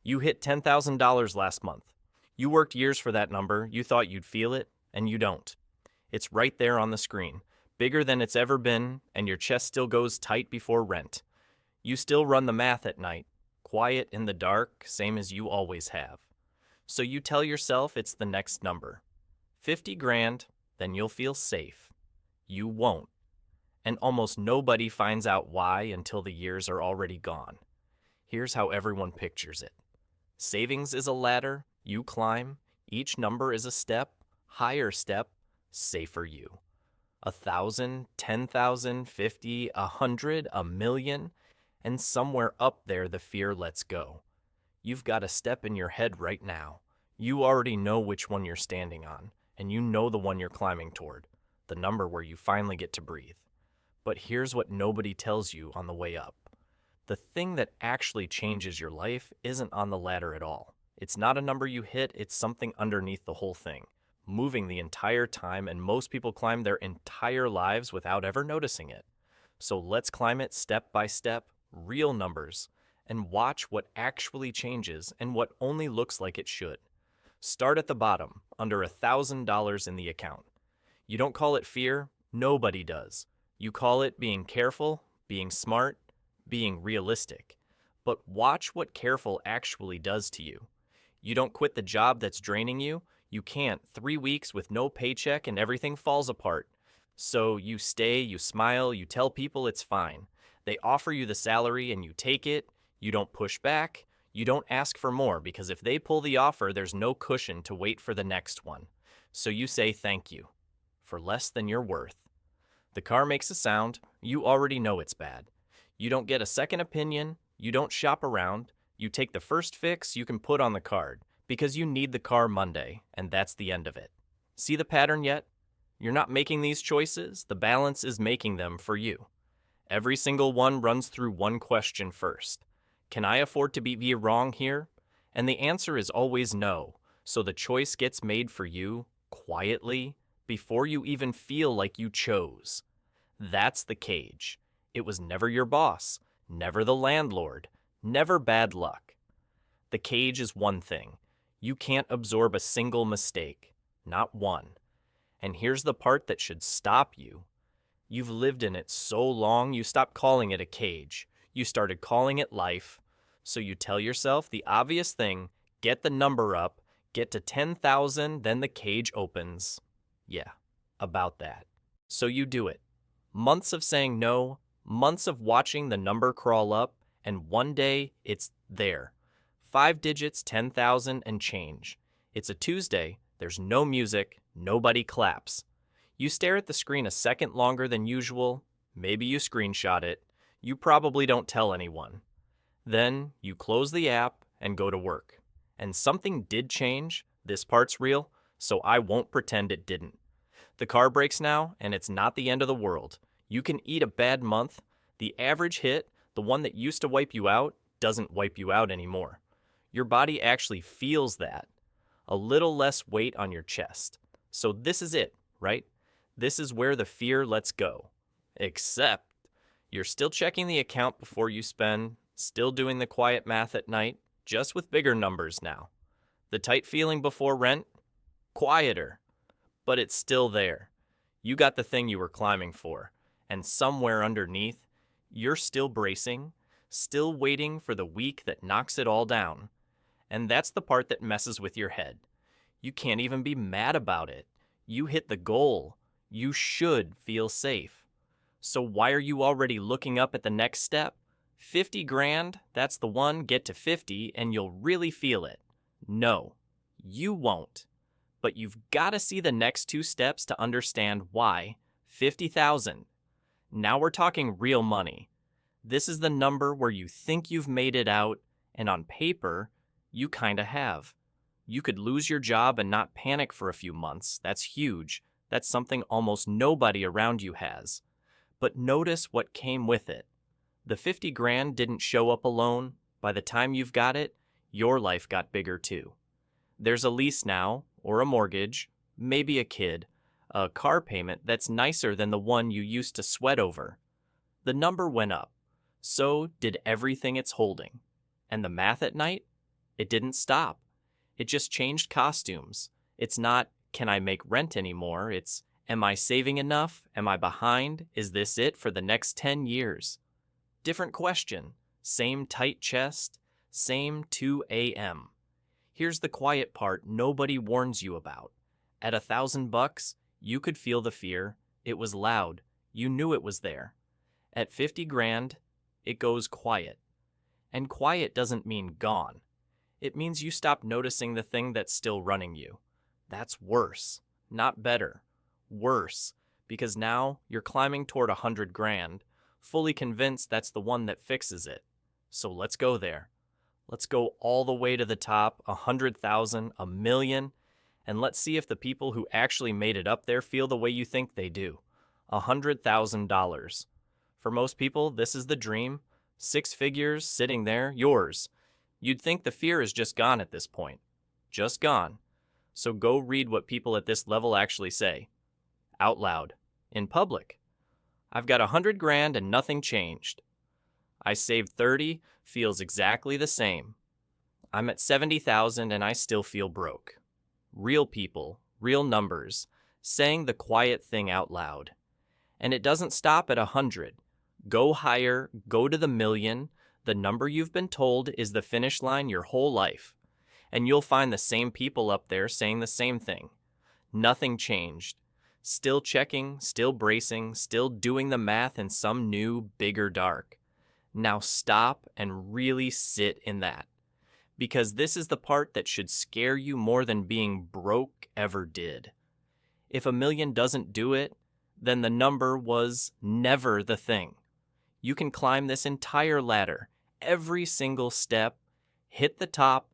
You hit $10,000 last month. You worked years for that number, you thought you'd feel it, and you don't. It's right there on the screen, bigger than it's ever been, and your chest still goes tight before rent. You still run the math at night, quiet in the dark, same as you always have. So you tell yourself it's the next number. 50 grand, then you'll feel safe. You won't. And almost nobody finds out why until the years are already gone. Here's how everyone pictures it. Savings is a ladder, you climb, each number is a step, higher step, safer you. 1,000, 10,000, 50, 100, a million, and somewhere up there the fear lets go. You've got a step in your head right now. You already know which one you're standing on, and you know the one you're climbing toward, the number where you finally get to breathe. But here's what nobody tells you on the way up. The thing that actually changes your life isn't on the ladder at all. It's not a number you hit, it's something underneath the whole thing, moving the entire time, and most people climb their entire lives without ever noticing it. So let's climb it step by step, real numbers, and watch what actually changes and what only looks like it should. Start at the bottom, under $1,000 in the account. You don't call it fear, nobody does. You call it being careful, being smart, being realistic. But watch what careful actually does to you. You don't quit the job that's draining you. You can't. 3 weeks with no paycheck and everything falls apart. So you stay, you smile, you tell people it's fine. They offer you the salary and you take it. You don't push back. You don't ask for more because if they pull the offer, there's no cushion to wait for the next one. So you say thank you for less than you're worth. The car makes a sound. You already know it's bad. You don't get a second opinion, you don't shop around, you take the first fix you can put on the card, because you need the car Monday, and that's the end of it. See the pattern yet? You're not making these choices, the balance is making them for you. Every single one runs through one question first. Can I afford to be wrong here? And the answer is always no, so the choice gets made for you, quietly, before you even feel like you chose. That's the cage. It was never your boss, never the landlord, never bad luck. The cage is one thing. You can't absorb a single mistake, not one. And here's the part that should stop you. You've lived in it so long you stopped calling it a cage. You started calling it life. So you tell yourself the obvious thing, get the number up, get to 10,000, then the cage opens. Yeah, about that. So you do it. Months of saying no, months of watching the number crawl up, and one day it's there. 5 digits, 10,000 and change. It's a Tuesday, there's no music, nobody claps. You stare at the screen a second longer than usual, maybe you screenshot it, you probably don't tell anyone. Then you close the app and go to work. And something did change, this part's real, so I won't pretend it didn't. The car breaks now, and it's not the end of the world. You can eat a bad month. The average hit, the one that used to wipe you out, doesn't wipe you out anymore. Your body actually feels that. A little less weight on your chest. So this is it, right? This is where the fear lets go. Except, you're still checking the account before you spend, still doing the quiet math at night, just with bigger numbers now. The tight feeling before rent? Quieter. But it's still there. You got the thing you were climbing for. And somewhere underneath, you're still bracing, still waiting for the week that knocks it all down. And that's the part that messes with your head. You can't even be mad about it. You hit the goal. You should feel safe. So why are you already looking up at the next step? 50 grand, that's the one, get to 50 and you'll really feel it. No, you won't. But you've got to see the next 2 steps to understand why. 50,000. Now we're talking real money. This is the number where you think you've made it out, and on paper, you kinda have. You could lose your job and not panic for a few months. That's huge. That's something almost nobody around you has. But notice what came with it. The 50 grand didn't show up alone. By the time you've got it, your life got bigger too. There's a lease now, or a mortgage, maybe a kid, a car payment that's nicer than the one you used to sweat over. The number went up. So did everything it's holding. And the math at night? It didn't stop. It just changed costumes. It's not, can I make rent anymore? It's, am I saving enough? Am I behind? Is this it for the next 10 years? Different question. Same tight chest. Same 2 a.m. Here's the quiet part nobody warns you about. At $1,000, you could feel the fear. It was loud. You knew it was there. At 50 grand, it goes quiet. And quiet doesn't mean gone. It means you stop noticing the thing that's still running you. That's worse, not better. Worse, because now you're climbing toward 100 grand, fully convinced that's the one that fixes it. So let's go there. Let's go all the way to the top, 100,000, a million, and let's see if the people who actually made it up there feel the way you think they do. $100,000. For most people, this is the dream. 6 figures sitting there, yours. You'd think the fear is just gone at this point. Just gone. So go read what people at this level actually say. Out loud. In public. I've got 100 grand and nothing changed. I saved 30, feels exactly the same. I'm at 70,000 and I still feel broke. Real people, real numbers, saying the quiet thing out loud. And it doesn't stop at 100. Go higher, go to the million. The number you've been told is the finish line your whole life. And you'll find the same people up there saying the same thing. Nothing changed. Still checking, still bracing, still doing the math in some new, bigger dark. Now stop and really sit in that. Because this is the part that should scare you more than being broke ever did. If $1 million doesn't do it, then the number was never the thing. You can climb this entire ladder, every single step, hit the top,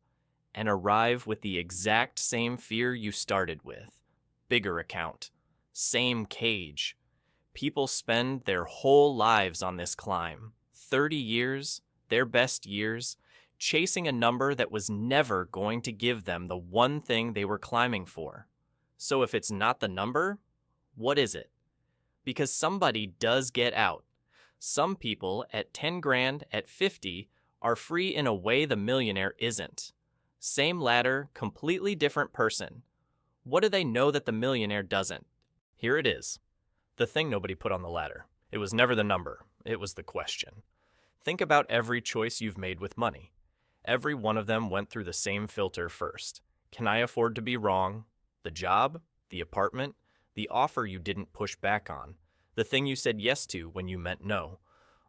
and arrive with the exact same fear you started with. Bigger account. Same cage. People spend their whole lives on this climb. 30 years, their best years, chasing a number that was never going to give them the one thing they were climbing for. So if it's not the number, what is it? Because somebody does get out. Some people at 10 grand, at 50, are free in a way the millionaire isn't. Same ladder, completely different person. What do they know that the millionaire doesn't? Here it is. The thing nobody put on the ladder. It was never the number. It was the question. Think about every choice you've made with money. Every one of them went through the same filter first. Can I afford to be wrong? The job? The apartment? The offer you didn't push back on? The thing you said yes to when you meant no?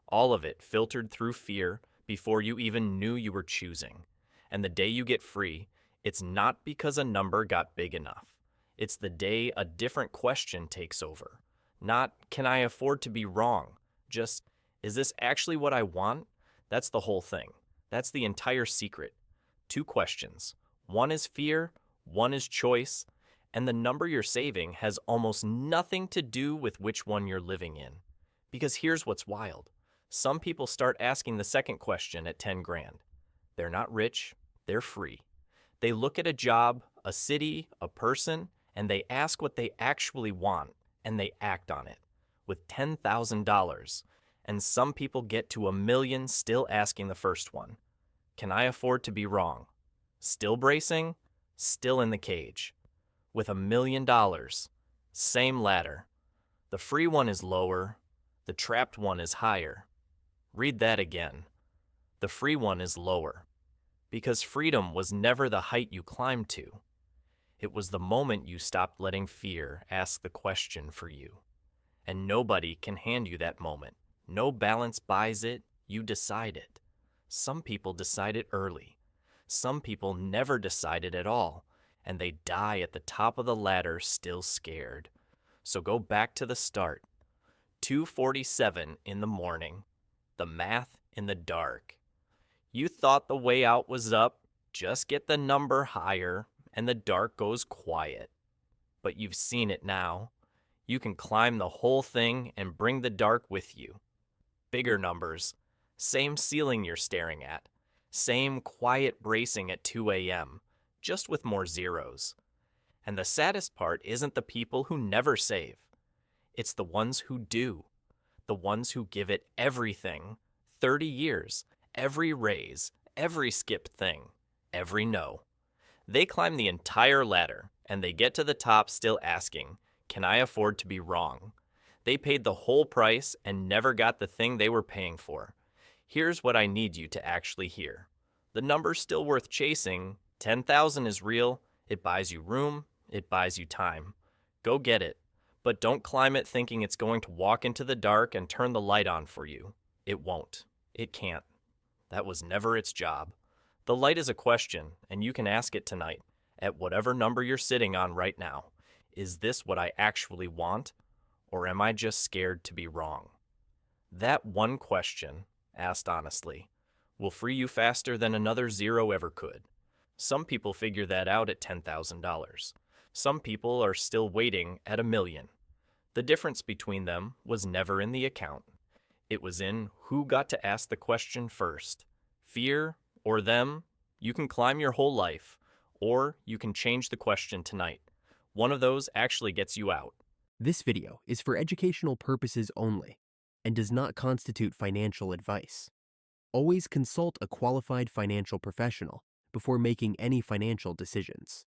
All of it filtered through fear before you even knew you were choosing. And the day you get free, it's not because a number got big enough. It's the day a different question takes over. Not, can I afford to be wrong? Just, is this actually what I want? That's the whole thing. That's the entire secret. 2 questions. One is fear, one is choice, and the number you're saving has almost nothing to do with which one you're living in. Because here's what's wild. Some people start asking the second question at 10 grand. They're not rich, they're free. They look at a job, a city, a person, and they ask what they actually want, and they act on it with $10,000. And some people get to $1 million still asking the first one. Can I afford to be wrong? Still bracing, still in the cage. With $1 million, same ladder. The free one is lower, the trapped one is higher. Read that again. The free one is lower. Because freedom was never the height you climbed to. It was the moment you stopped letting fear ask the question for you. And nobody can hand you that moment. No balance buys it, you decide it. Some people decide it early. Some people never decide it at all, and they die at the top of the ladder still scared. So go back to the start. 2:47 in the morning. The math in the dark. You thought the way out was up, just get the number higher, and the dark goes quiet. But you've seen it now. You can climb the whole thing and bring the dark with you. Bigger numbers. Same ceiling you're staring at. Same quiet bracing at 2 a.m., just with more zeros. And the saddest part isn't the people who never save. It's the ones who do. The ones who give it everything. 30 years. Every raise. Every skipped thing. Every no. They climb the entire ladder, and they get to the top still asking, "Can I afford to be wrong?" They paid the whole price and never got the thing they were paying for. Here's what I need you to actually hear. The number's still worth chasing. 10,000 is real. It buys you room. It buys you time. Go get it. But don't climb it thinking it's going to walk into the dark and turn the light on for you. It won't. It can't. That was never its job. The light is a question, and you can ask it tonight, at whatever number you're sitting on right now. Is this what I actually want? Or am I just scared to be wrong? That one question, asked honestly, will free you faster than another zero ever could. Some people figure that out at $10,000. Some people are still waiting at $1 million. The difference between them was never in the account. It was in who got to ask the question first. Fear or them? You can climb your whole life, or you can change the question tonight. One of those actually gets you out. This video is for educational purposes only and does not constitute financial advice. Always consult a qualified financial professional before making any financial decisions.